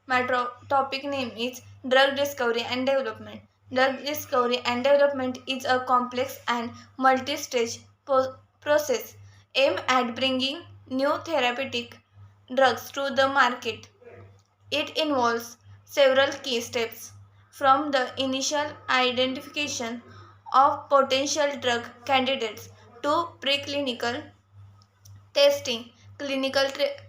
Topic name is Drug Discovery and Development. Drug discovery and development is a complex and multi-stage process aimed at bringing new therapeutic drugs to the market. It involves several key steps, from the initial identification of potential drug candidates to preclinical testing, clinical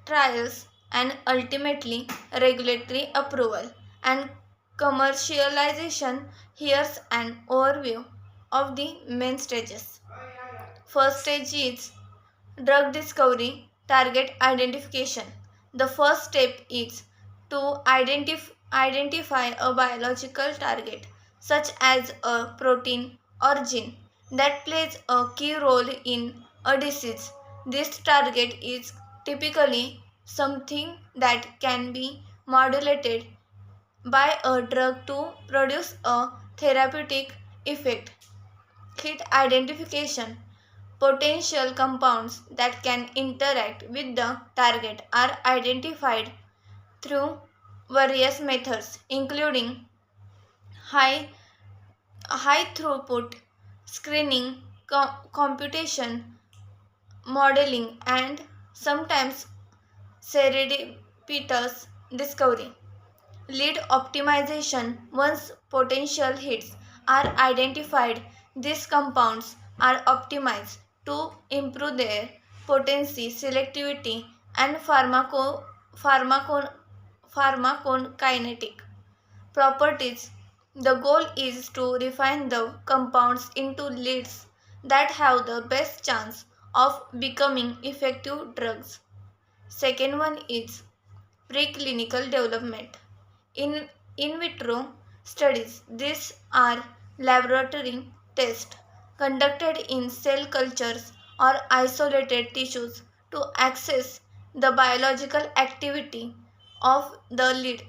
trials, and ultimately regulatory approval and commercialization. Here's an overview of the main stages. First stage is drug discovery, target identification. The first step is to identify a biological target, such as a protein or gene, that plays a key role in a disease. This target is typically something that can be modulated by a drug to produce a therapeutic effect. Hit identification. Potential compounds that can interact with the target are identified through various methods, including high, high throughput screening, computation, modeling, and sometimes serendipitous discovery. Lead optimization. Once potential hits are identified, these compounds are optimized to improve their potency, selectivity, and pharmacokinetic properties. The goal is to refine the compounds into leads that have the best chance of becoming effective drugs. Second one is preclinical development. In vitro studies, these are laboratory tests conducted in cell cultures or isolated tissues to assess the biological activity of the lead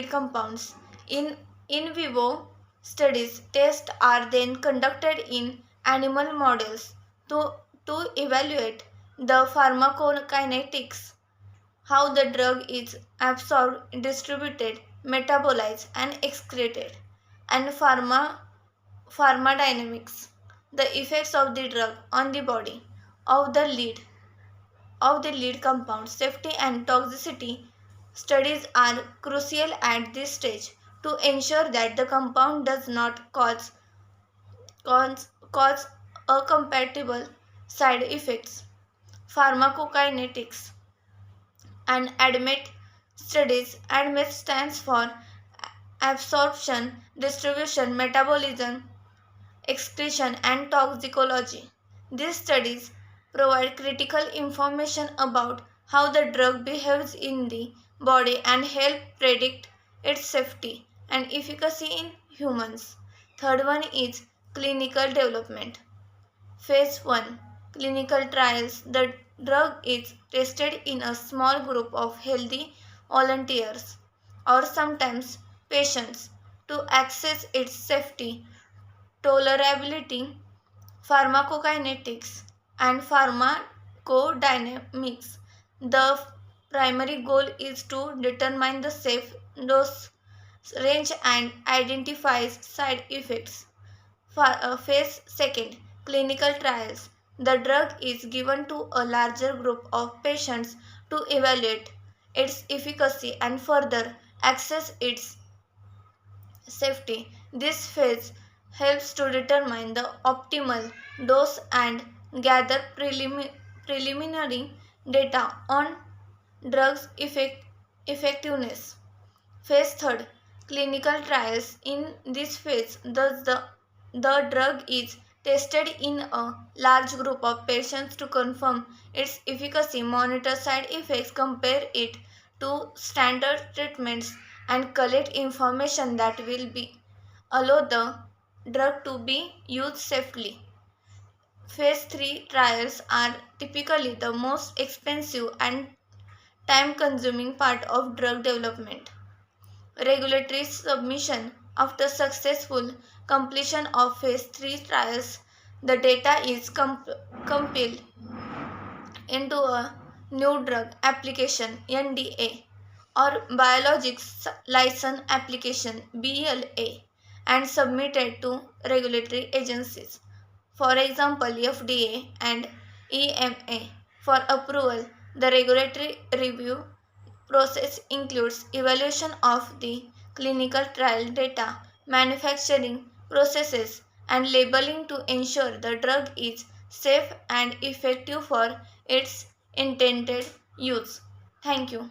compounds. In vivo studies, tests are then conducted in animal models to evaluate the pharmacokinetics, how the drug is absorbed, distributed, metabolized, and excreted, and pharmacodynamics, the effects of the drug on the body of the lead compound. Safety and toxicity studies are crucial at this stage to ensure that the compound does not cause incompatible side effects. Pharmacokinetics and ADMET studies. ADMET stands for absorption, distribution, metabolism, excretion, and toxicology. These studies provide critical information about how the drug behaves in the body and help predict its safety and efficacy in humans. Third one is clinical development. Phase 1 clinical trials. The drug is tested in a small group of healthy volunteers or sometimes patients to assess its safety, tolerability, pharmacokinetics, and pharmacodynamics. The primary goal is to determine the safe dose range and identify side effects. Phase second clinical trials. The drug is given to a larger group of patients to evaluate its efficacy and further assess its safety. This phase helps to determine the optimal dose and gather preliminary data on drugs effectiveness. Phase third clinical trials. In this phase, the drug is tested in a large group of patients to confirm its efficacy, monitor side effects, compare it to standard treatments, and collect information that will be allow the drug to be used safely. Phase 3 trials are typically the most expensive and time consuming part of drug development. Regulatory submission. After successful completion of phase 3 trials, the data is compiled into a new drug application (NDA) or Biologics License Application (BLA) and submitted to regulatory agencies. For example, FDA and EMA for approval. The regulatory review process includes evaluation of the clinical trial data, manufacturing processes, and labeling to ensure the drug is safe and effective for its intended use. Thank you.